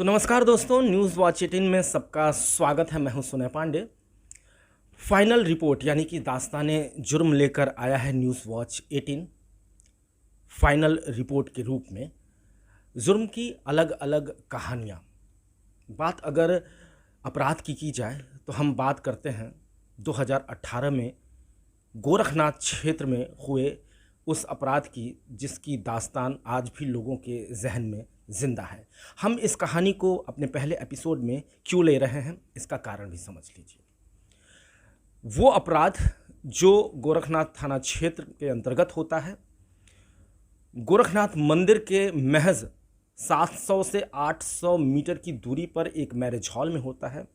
तो नमस्कार दोस्तों, न्यूज़ वॉच 18 में सबका स्वागत है। मैं हूं सुनय पांडे। फाइनल रिपोर्ट यानी कि दास्ताने जुर्म लेकर आया है न्यूज़ वॉच 18 फाइनल रिपोर्ट के रूप में। जुर्म की अलग अलग कहानियां। बात अगर अपराध की जाए तो हम बात करते हैं 2018 में गोरखनाथ क्षेत्र में हुए उस अपराध की जिसकी दास्तान आज भी लोगों के जहन में जिंदा है। हम इस कहानी को अपने पहले एपिसोड में क्यों ले रहे हैं, इसका कारण भी समझ लीजिए। वो अपराध जो गोरखनाथ थाना क्षेत्र के अंतर्गत होता है, गोरखनाथ मंदिर के महज 700 से 800 मीटर की दूरी पर एक मैरिज हॉल में होता है।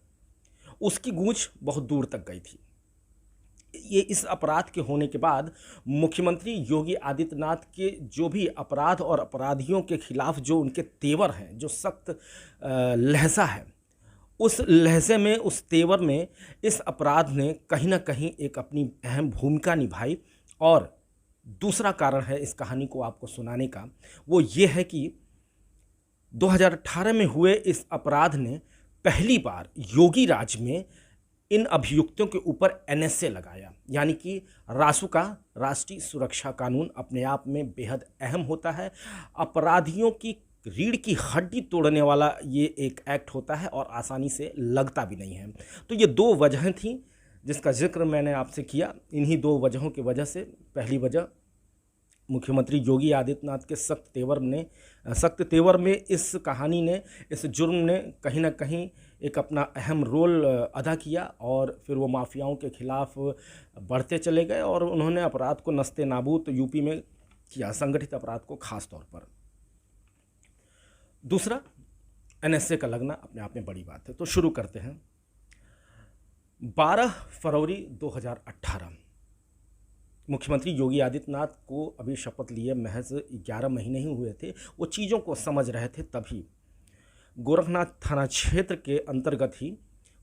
उसकी गूंज बहुत दूर तक गई थी। ये इस अपराध के होने के बाद मुख्यमंत्री योगी आदित्यनाथ के जो भी अपराध और अपराधियों के खिलाफ जो उनके तेवर हैं, जो सख्त लहजा है, उस लहजे में, उस तेवर में इस अपराध ने कहीं ना कहीं एक अपनी अहम भूमिका निभाई। और दूसरा कारण है इस कहानी को आपको सुनाने का, वो ये है कि 2018 में हुए इस अपराध ने पहली बार योगी राज में इन अभियुक्तों के ऊपर एनएसए लगाया, यानी कि रासुका, राष्ट्रीय सुरक्षा कानून, अपने आप में बेहद अहम होता है। अपराधियों की रीढ़ की हड्डी तोड़ने वाला ये एक एक्ट होता है और आसानी से लगता भी नहीं है। तो ये दो वजहें थीं जिसका जिक्र मैंने आपसे किया। इन्हीं दो वजहों की वजह से, पहली वजह मुख्यमंत्री योगी आदित्यनाथ के सख्त तेवर में इस कहानी ने, इस जुर्म ने कहीं ना कहीं एक अपना अहम रोल अदा किया और फिर वो माफियाओं के खिलाफ बढ़ते चले गए और उन्होंने अपराध को नस्ते नाबूद यूपी में किया, संगठित अपराध को खास तौर पर। दूसरा, एनएसए का लगना अपने आप में बड़ी बात है। तो शुरू करते हैं। 12 फरवरी 2018 मुख्यमंत्री योगी आदित्यनाथ को अभी शपथ लिए महज 11 महीने ही हुए थे। वो चीज़ों को समझ रहे थे। तभी गोरखनाथ थाना क्षेत्र के अंतर्गत ही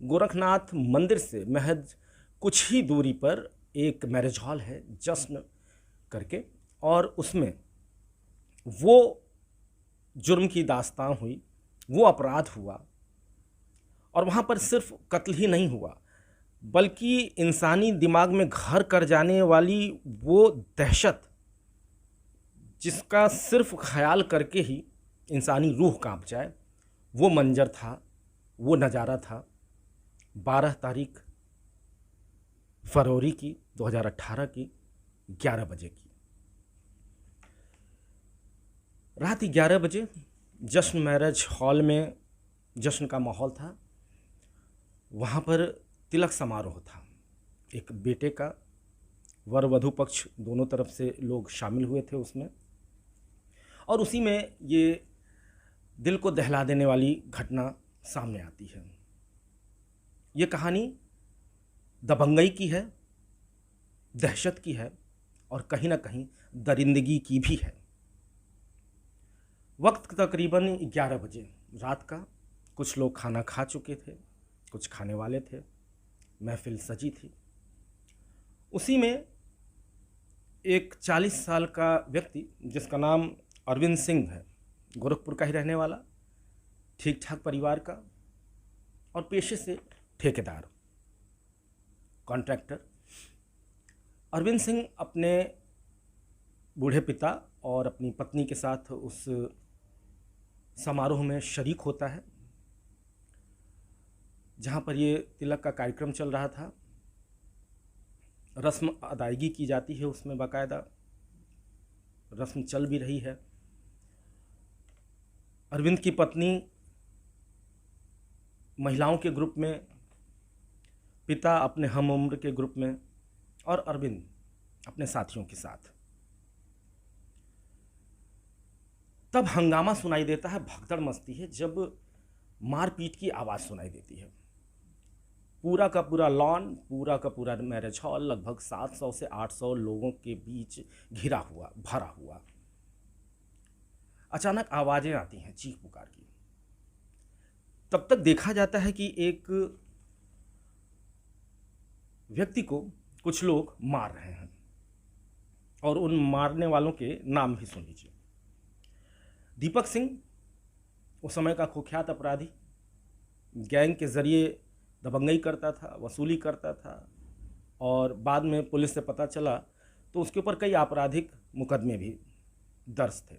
गोरखनाथ मंदिर से महज कुछ ही दूरी पर एक मैरिज हॉल है, जश्न करके, और उसमें वो जुर्म की दास्तान हुई, वो अपराध हुआ। और वहाँ पर सिर्फ कत्ल ही नहीं हुआ, बल्कि इंसानी दिमाग में घर कर जाने वाली वो दहशत जिसका सिर्फ ख्याल करके ही इंसानी रूह कांप जाए, वो मंजर था, वो नज़ारा था 12 तारीख फरवरी की 2018 की 11 बजे की। रात 11 बजे जश्न मैरिज हॉल में जश्न का माहौल था। वहाँ पर तिलक समारोह था। एक बेटे का, वर वधू पक्ष दोनों तरफ से लोग शामिल हुए थे उसमें। और उसी में ये दिल को दहला देने वाली घटना सामने आती है। ये कहानी दबंगई की है, दहशत की है और कहीं ना कहीं दरिंदगी की भी है। वक्त तकरीबन 11 बजे रात का। कुछ लोग खाना खा चुके थे, कुछ खाने वाले थे, महफिल सजी थी। उसी में एक 40 साल का व्यक्ति जिसका नाम अरविंद सिंह है, गोरखपुर का ही रहने वाला, ठीक ठाक परिवार का और पेशे से ठेकेदार, कॉन्ट्रैक्टर, अरविंद सिंह अपने बूढ़े पिता और अपनी पत्नी के साथ उस समारोह में शरीक होता है जहाँ पर ये तिलक का कार्यक्रम चल रहा था। रस्म अदायगी की जाती है उसमें, बाकायदा रस्म चल भी रही है। अरविंद की पत्नी महिलाओं के ग्रुप में, पिता अपने हम उम्र के ग्रुप में और अरविंद अपने साथियों के साथ। तब हंगामा सुनाई देता है, भगदड़ मचती है जब मारपीट की आवाज़ सुनाई देती है। पूरा का पूरा लॉन, पूरा का पूरा मैरिज हॉल लगभग 700 से 800 लोगों के बीच घिरा हुआ, भरा हुआ। अचानक आवाज़ें आती हैं चीख पुकार की। तब तक देखा जाता है कि एक व्यक्ति को कुछ लोग मार रहे हैं और उन मारने वालों के नाम भी सुन लीजिए। दीपक सिंह, उस समय का कुख्यात अपराधी, गैंग के ज़रिए दबंगई करता था, वसूली करता था, और बाद में पुलिस से पता चला तो उसके ऊपर कई आपराधिक मुकदमे भी दर्ज थे।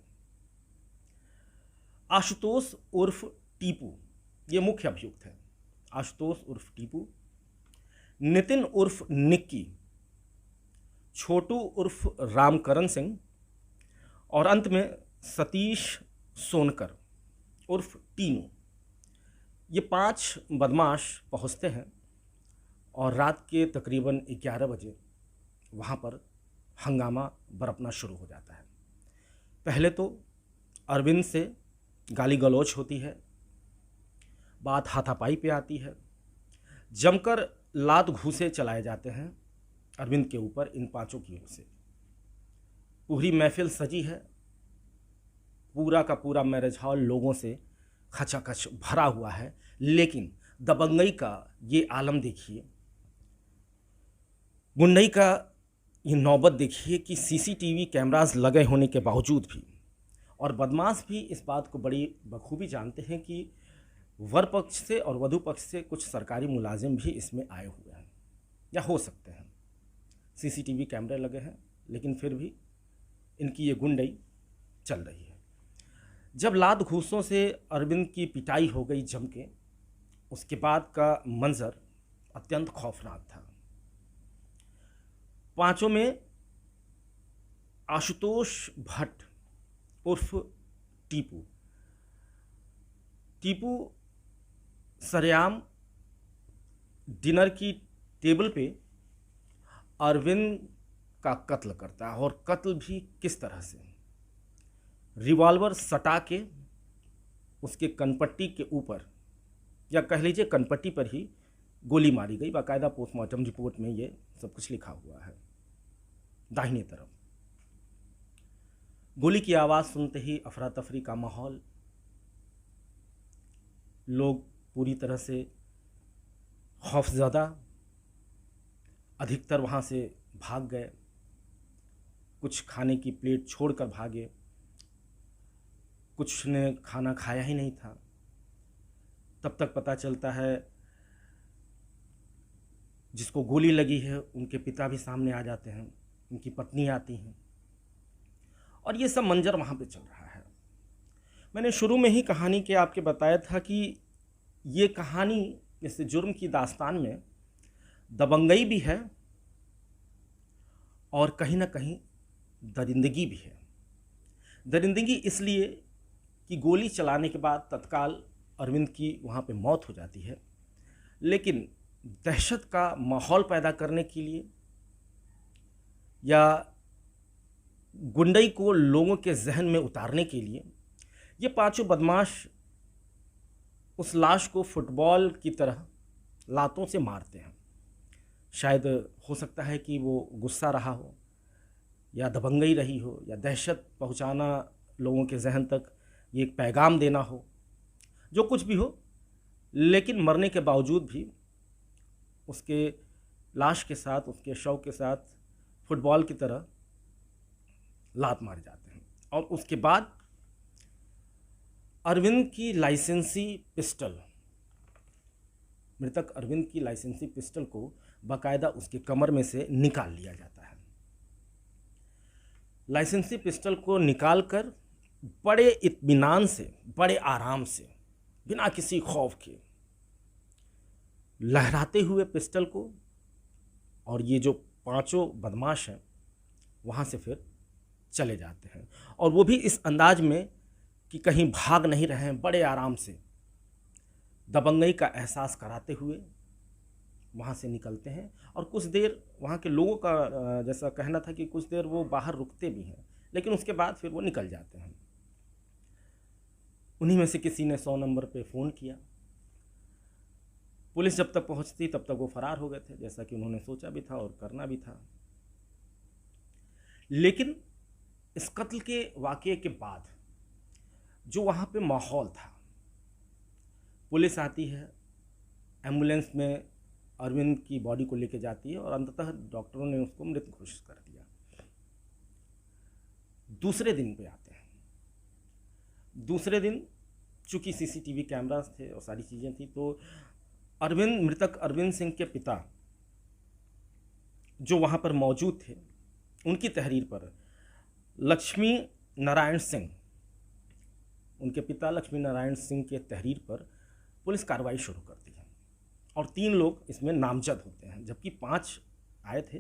आशुतोष उर्फ टीपू ये मुख्य अभियुक्त है। आशुतोष उर्फ टीपू, नितिन उर्फ निक्की, छोटू उर्फ रामकरण सिंह, और अंत में सतीश सोनकर उर्फ टीनू, ये 5 बदमाश पहुंचते हैं और रात के तकरीबन 11 बजे वहाँ पर हंगामा बरपना शुरू हो जाता है। पहले तो अरविंद से गाली गलौज होती है, बात हाथापाई पे आती है, जमकर लात घूंसे चलाए जाते हैं अरविंद के ऊपर इन 5 की ओर से। पूरी महफिल सजी है, पूरा का पूरा मैरिज हॉल लोगों से खचाखच भरा हुआ है, लेकिन दबंगई का ये आलम देखिए, गुंडई का ये नौबत देखिए कि सीसीटीवी कैमरास लगे होने के बावजूद भी, और बदमाश भी इस बात को बड़ी बखूबी जानते हैं कि वर पक्ष से और वधू पक्ष से कुछ सरकारी मुलाजिम भी इसमें आए हुए हैं या हो सकते हैं। सीसीटीवी कैमरे लगे हैं, लेकिन फिर भी इनकी ये गुंडई चल रही है। जब लात घूंसों से अरविंद की पिटाई हो गई जम के, उसके बाद का मंजर अत्यंत खौफनाक था। 5 में आशुतोष भट्ट उर्फ टीपू सरेआम डिनर की टेबल पे अरविंद का कत्ल करता है, और कत्ल भी किस तरह से, रिवॉल्वर सटा के उसके कनपट्टी के ऊपर, या कह लीजिए कनपट्टी पर ही गोली मारी गई। बाकायदा पोस्टमार्टम रिपोर्ट में ये सब कुछ लिखा हुआ है। दाहिने तरफ गोली की आवाज़ सुनते ही अफरा तफरी का माहौल, लोग पूरी तरह से खौफज़दा, अधिकतर वहाँ से भाग गए, कुछ खाने की प्लेट छोड़कर भागे, कुछ ने खाना खाया ही नहीं था। तब तक पता चलता है जिसको गोली लगी है उनके पिता भी सामने आ जाते हैं, उनकी पत्नी आती हैं, और ये सब मंजर वहाँ पे चल रहा है। मैंने शुरू में ही कहानी के आपके बताया था कि ये कहानी जैसे जुर्म की दास्तान में दबंगई भी है और कहीं ना कहीं दरिंदगी भी है। दरिंदगी इसलिए कि गोली चलाने के बाद तत्काल अरविंद की वहाँ पे मौत हो जाती है, लेकिन दहशत का माहौल पैदा करने के लिए या गुंडई को लोगों के जहन में उतारने के लिए ये 5 बदमाश उस लाश को फुटबॉल की तरह लातों से मारते हैं। शायद हो सकता है कि वो गुस्सा रहा हो, या दबंगई रही हो, या दहशत पहुंचाना लोगों के जहन तक, ये एक पैगाम देना हो, जो कुछ भी हो, लेकिन मरने के बावजूद भी उसके लाश के साथ, उसके शव के साथ फुटबॉल की तरह लात मारे जाते हैं। और उसके बाद अरविंद की लाइसेंसी पिस्टल, मृतक अरविंद की लाइसेंसी पिस्टल को बाकायदा उसके कमर में से निकाल लिया जाता है। लाइसेंसी पिस्टल को निकालकर बड़े इत्मीनान से, बड़े आराम से, बिना किसी खौफ के लहराते हुए पिस्टल को, और ये जो 5 बदमाश हैं वहाँ से फिर चले जाते हैं, और वो भी इस अंदाज में कि कहीं भाग नहीं रहे हैं, बड़े आराम से दबंगई का एहसास कराते हुए वहाँ से निकलते हैं। और कुछ देर वहाँ के लोगों का जैसा कहना था कि कुछ देर वो बाहर रुकते भी हैं, लेकिन उसके बाद फिर वो निकल जाते हैं। उन्हीं में से किसी ने 100 नंबर पे फ़ोन किया। पुलिस जब तक पहुँचती तब तक वो फरार हो गए थे, जैसा कि उन्होंने सोचा भी था और करना भी था। लेकिन इस कत्ल के वाक़ये के बाद जो वहाँ पे माहौल था, पुलिस आती है, एम्बुलेंस में अरविंद की बॉडी को लेके जाती है, और अंततः डॉक्टरों ने उसको मृत घोषित कर दिया। दूसरे दिन पे आते हैं। दूसरे दिन चूँकि सीसीटीवी कैमरास थे और सारी चीज़ें थी, तो मृतक अरविंद सिंह के पिता जो वहाँ पर मौजूद थे, उनकी तहरीर पर लक्ष्मी नारायण सिंह, उनके पिता लक्ष्मी नारायण सिंह के तहरीर पर पुलिस कार्रवाई शुरू करती है और 3 लोग इसमें नामजद होते हैं, जबकि 5 आए थे,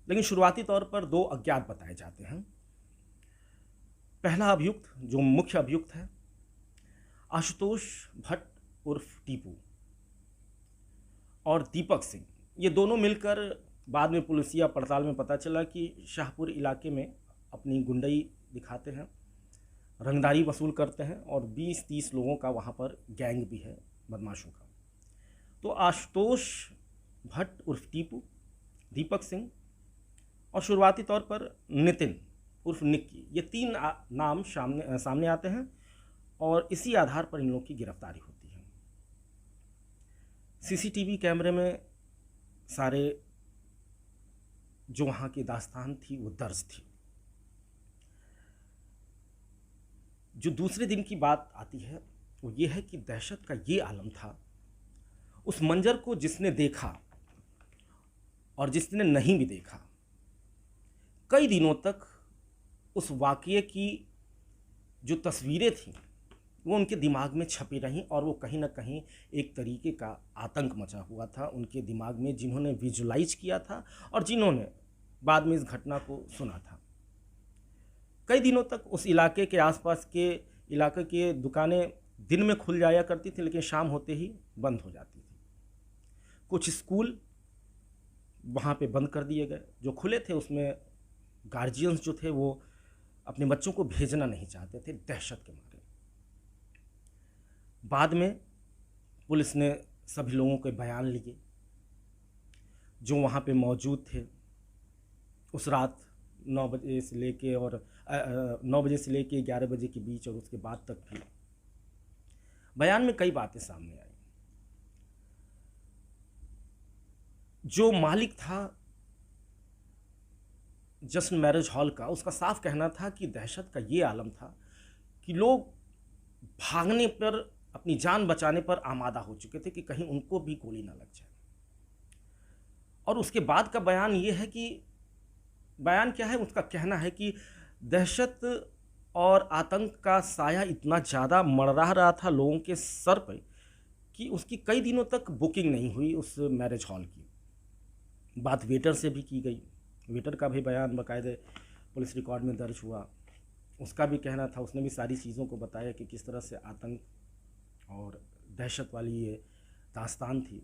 लेकिन शुरुआती तौर पर 2 अज्ञात बताए जाते हैं। पहला अभियुक्त जो मुख्य अभियुक्त है आशुतोष भट्ट उर्फ टीपू और दीपक सिंह, ये दोनों मिलकर बाद में पुलिसिया पड़ताल में पता चला कि शाहपुर इलाके में अपनी गुंडई दिखाते हैं, रंगदारी वसूल करते हैं और 20-30 लोगों का वहाँ पर गैंग भी है, बदमाशों का। तो आशुतोष भट्ट उर्फ टीपू, दीपक सिंह और शुरुआती तौर पर नितिन उर्फ निक्की, ये 3 नाम सामने आते हैं और इसी आधार पर इन लोगों की गिरफ्तारी होती है। सीसीटीवी कैमरे में सारे जो वहाँ की दास्तान थी वो दर्ज थी। जो दूसरे दिन की बात आती है वो ये है कि दहशत का ये आलम था, उस मंजर को जिसने देखा और जिसने नहीं भी देखा, कई दिनों तक उस वाक़ये की जो तस्वीरें थीं वो उनके दिमाग में छपी रहीं और वो कहीं ना कहीं एक तरीके का आतंक मचा हुआ था उनके दिमाग में, जिन्होंने विजुलाइज किया था और जिन्होंने बाद में इस घटना को सुना था। कई दिनों तक उस इलाके के आसपास के इलाके की दुकानें दिन में खुल जाया करती थी, लेकिन शाम होते ही बंद हो जाती थी। कुछ स्कूल वहाँ पे बंद कर दिए गए, जो खुले थे उसमें गार्जियंस जो थे वो अपने बच्चों को भेजना नहीं चाहते थे दहशत के मारे। बाद में पुलिस ने सभी लोगों के बयान लिए जो वहाँ पे मौजूद थे उस रात 9 बजे से लेके और 9 बजे से लेके 11 बजे के बीच और उसके बाद तक भी। बयान में कई बातें सामने आई। जो मालिक था जश्न मैरिज हॉल का, उसका साफ कहना था कि दहशत का ये आलम था कि लोग भागने पर, अपनी जान बचाने पर आमादा हो चुके थे कि कहीं उनको भी गोली ना लग जाए। और उसके बाद का बयान ये है कि बयान क्या है, उसका कहना है कि दहशत और आतंक का साया इतना ज़्यादा मंडरा रहा था लोगों के सर पर कि उसकी कई दिनों तक बुकिंग नहीं हुई उस मैरिज हॉल की। बात वेटर से भी की गई, वेटर का भी बयान बाकायदे पुलिस रिकॉर्ड में दर्ज हुआ। उसका भी कहना था, उसने भी सारी चीज़ों को बताया कि किस तरह से आतंक और दहशत वाली ये दास्तान थी।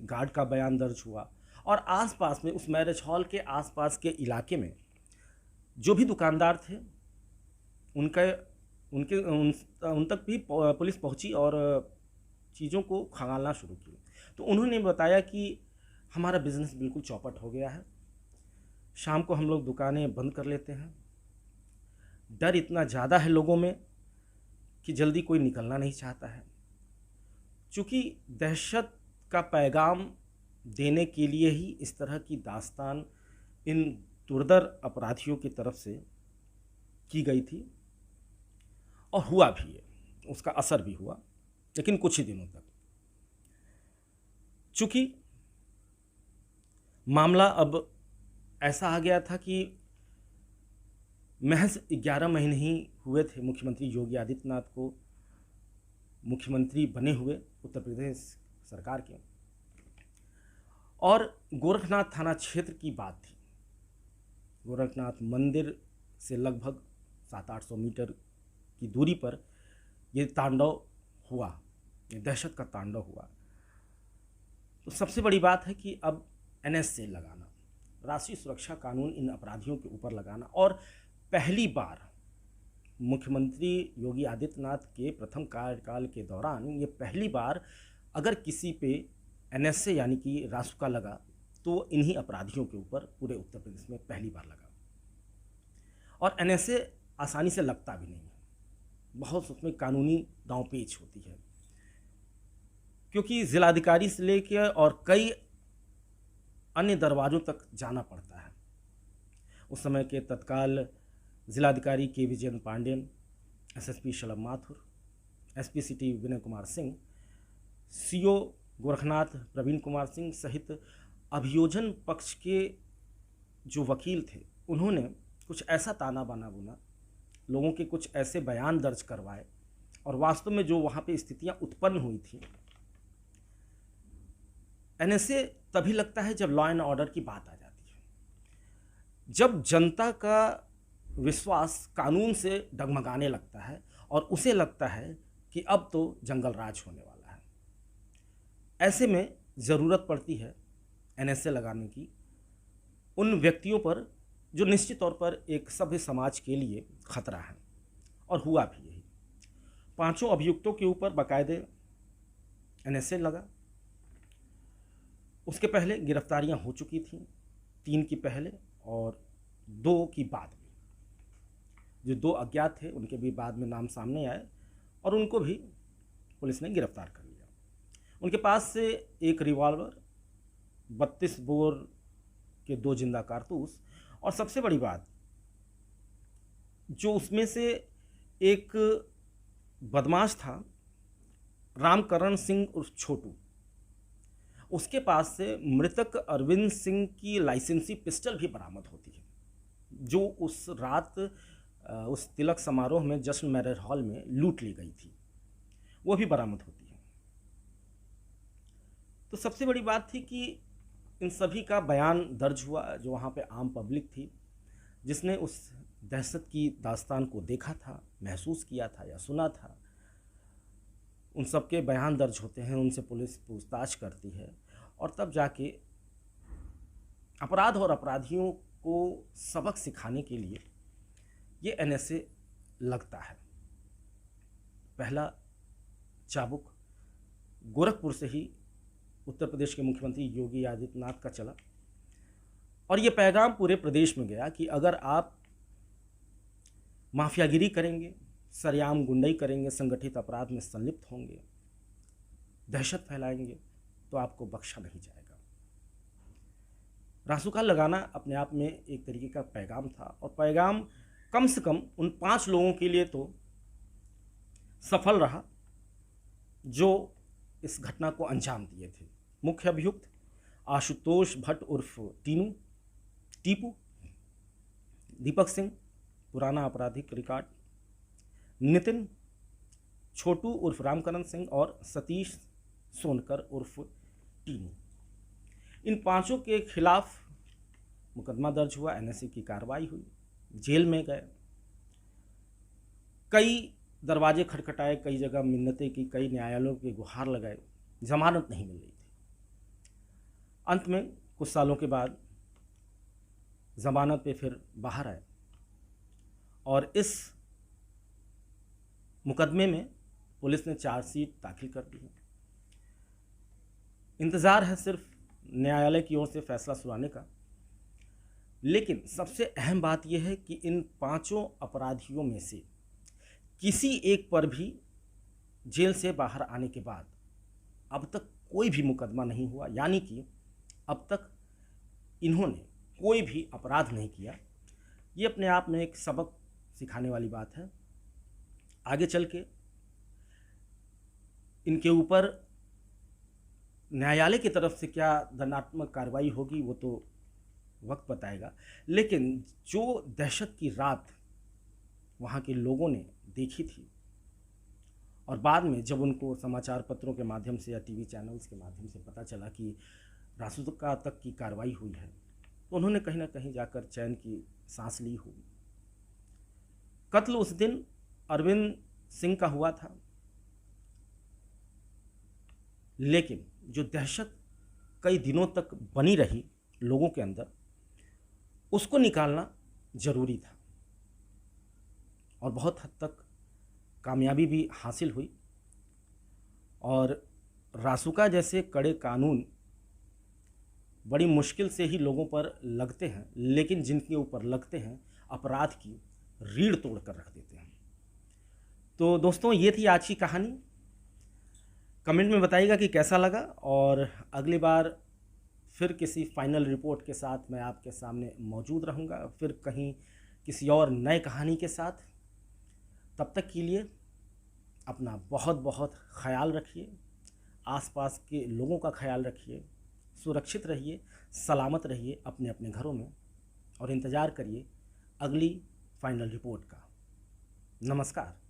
गार्ड का बयान दर्ज हुआ और आसपास में, उस मैरिज हॉल के आसपास के इलाके में जो भी दुकानदार थे उन तक भी पुलिस पहुंची और चीज़ों को खंगालना शुरू की। तो उन्होंने बताया कि हमारा बिज़नेस बिल्कुल चौपट हो गया है, शाम को हम लोग दुकानें बंद कर लेते हैं, डर इतना ज़्यादा है लोगों में कि जल्दी कोई निकलना नहीं चाहता है। चूँकि दहशत का पैगाम देने के लिए ही इस तरह की दास्तान इन दुर्धर अपराधियों की तरफ से की गई थी और हुआ भी है, उसका असर भी हुआ, लेकिन कुछ ही दिनों तक। चूँकि मामला अब ऐसा आ गया था कि महज 11 महीने ही हुए थे मुख्यमंत्री योगी आदित्यनाथ को मुख्यमंत्री बने हुए उत्तर प्रदेश सरकार के, और गोरखनाथ थाना क्षेत्र की बात थी। गोरखनाथ मंदिर से लगभग 700-800 मीटर की दूरी पर ये तांडव हुआ, ये दहशत का तांडव हुआ। तो सबसे बड़ी बात है कि अब NSA लगाना, राष्ट्रीय सुरक्षा कानून इन अपराधियों के ऊपर लगाना, और पहली बार मुख्यमंत्री योगी आदित्यनाथ के प्रथम कार्यकाल के दौरान ये पहली बार अगर किसी पे NSA यानी कि रासुका लगा तो इन्हीं अपराधियों के ऊपर पूरे उत्तर प्रदेश में पहली बार लगा। और NSA आसानी से लगता भी नहीं है, बहुत उसमें कानूनी दांवपेच होती है, क्योंकि जिलाधिकारी से लेकर और कई अन्य दरवाज़ों तक जाना पड़ता है। उस समय के तत्काल जिलाधिकारी के विजयन पांडेयन, SSP शलभ Mathur, SP city Vinay Kumar Singh, CO Gorakhnath Praveen Kumar Singh सहित अभियोजन पक्ष के जो वकील थे, उन्होंने कुछ ऐसा ताना बाना बुना, लोगों के कुछ ऐसे बयान दर्ज करवाए, और वास्तव में जो वहाँ पे स्थितियाँ उत्पन्न हुई थी, एनएसए तभी लगता है जब लॉ एंड ऑर्डर की बात आ जाती है, जब जनता का विश्वास कानून से डगमगाने लगता है और उसे लगता है कि अब तो जंगल राज होने वाला है। ऐसे में ज़रूरत पड़ती है एनएसए लगाने की उन व्यक्तियों पर जो निश्चित तौर पर एक सभ्य समाज के लिए खतरा है, और हुआ भी यही। 5 अभियुक्तों के ऊपर बाकायदे एनएसए लगा। उसके पहले गिरफ्तारियां हो चुकी थीं, 3 की पहले और 2 की बाद में। जो 2 अज्ञात थे उनके भी बाद में नाम सामने आए और उनको भी पुलिस ने गिरफ्तार कर लिया। उनके पास से एक रिवॉल्वर, 32 बोर के 2 जिंदा कारतूस, और सबसे बड़ी बात, जो उसमें से एक बदमाश था रामकरण सिंह उर्फ छोटू, उसके पास से मृतक अरविंद सिंह की लाइसेंसी पिस्टल भी बरामद होती है, जो उस रात उस तिलक समारोह में जश्न मैरिज हॉल में लूट ली गई थी, वो भी बरामद होती है। तो सबसे बड़ी बात थी कि इन सभी का बयान दर्ज हुआ, जो वहाँ पे आम पब्लिक थी, जिसने उस दहशत की दास्तान को देखा था, महसूस किया था या सुना था, उन सब के बयान दर्ज होते हैं, उनसे पुलिस पूछताछ करती है, और तब जाके अपराध और अपराधियों को सबक सिखाने के लिए ये एनएसए लगता है। पहला चाबुक गोरखपुर से ही उत्तर प्रदेश के मुख्यमंत्री योगी आदित्यनाथ का चला, और ये पैगाम पूरे प्रदेश में गया कि अगर आप माफियागिरी करेंगे, सरेआम गुंडई करेंगे, संगठित अपराध में संलिप्त होंगे, दहशत फैलाएंगे, तो आपको बख्शा नहीं जाएगा। रासुका लगाना अपने आप में एक तरीके का पैगाम था, और पैगाम कम से कम उन 5 लोगों के लिए तो सफल रहा जो इस घटना को अंजाम दिए थे। मुख्य अभियुक्त आशुतोष भट्ट उर्फ टीपू, दीपक सिंह, पुराना आपराधिक रिकॉर्ड, नितिन, छोटू उर्फ रामकरण सिंह, और सतीश सोनकर उर्फ टीनू। इन 5 के खिलाफ मुकदमा दर्ज हुआ, एनएसए की कार्रवाई हुई, जेल में गए, कई दरवाजे खटखटाए, कई जगह मिन्नतें की, कई न्यायालयों के गुहार लगाए, जमानत नहीं मिल रही थी। अंत में कुछ सालों के बाद जमानत पे फिर बाहर आए, और इस मुकदमे में पुलिस ने चार्जशीट दाखिल कर दी है। इंतज़ार है सिर्फ न्यायालय की ओर से फैसला सुनाने का। लेकिन सबसे अहम बात यह है कि इन 5 अपराधियों में से किसी एक पर भी जेल से बाहर आने के बाद अब तक कोई भी मुकदमा नहीं हुआ, यानी कि अब तक इन्होंने कोई भी अपराध नहीं किया। ये अपने आप में एक सबक सिखाने वाली बात है। आगे चल के इनके ऊपर न्यायालय की तरफ से क्या दंडात्मक कार्रवाई होगी वो तो वक्त बताएगा, लेकिन जो दहशत की रात वहाँ के लोगों ने देखी थी, और बाद में जब उनको समाचार पत्रों के माध्यम से या टीवी चैनल्स के माध्यम से पता चला कि रासुका तक की कार्रवाई हुई है, तो उन्होंने कहीं ना कहीं जाकर चैन की सांस ली होगी। कत्ल उस दिन अरविंद सिंह का हुआ था, लेकिन जो दहशत कई दिनों तक बनी रही लोगों के अंदर, उसको निकालना जरूरी था, और बहुत हद तक कामयाबी भी हासिल हुई। और रासुका जैसे कड़े कानून बड़ी मुश्किल से ही लोगों पर लगते हैं, लेकिन जिनके ऊपर लगते हैं अपराध की रीढ़ तोड़ कर रख देते हैं। तो दोस्तों, ये थी आज की कहानी। कमेंट में बताइएगा कि कैसा लगा, और अगली बार फिर किसी फाइनल रिपोर्ट के साथ मैं आपके सामने मौजूद रहूँगा, फिर कहीं किसी और नए कहानी के साथ। तब तक के लिए अपना बहुत बहुत ख्याल रखिए, आसपास के लोगों का ख्याल रखिए, सुरक्षित रहिए, सलामत रहिए अपने अपने घरों में और इंतज़ार करिए अगली फाइनल रिपोर्ट का। नमस्कार।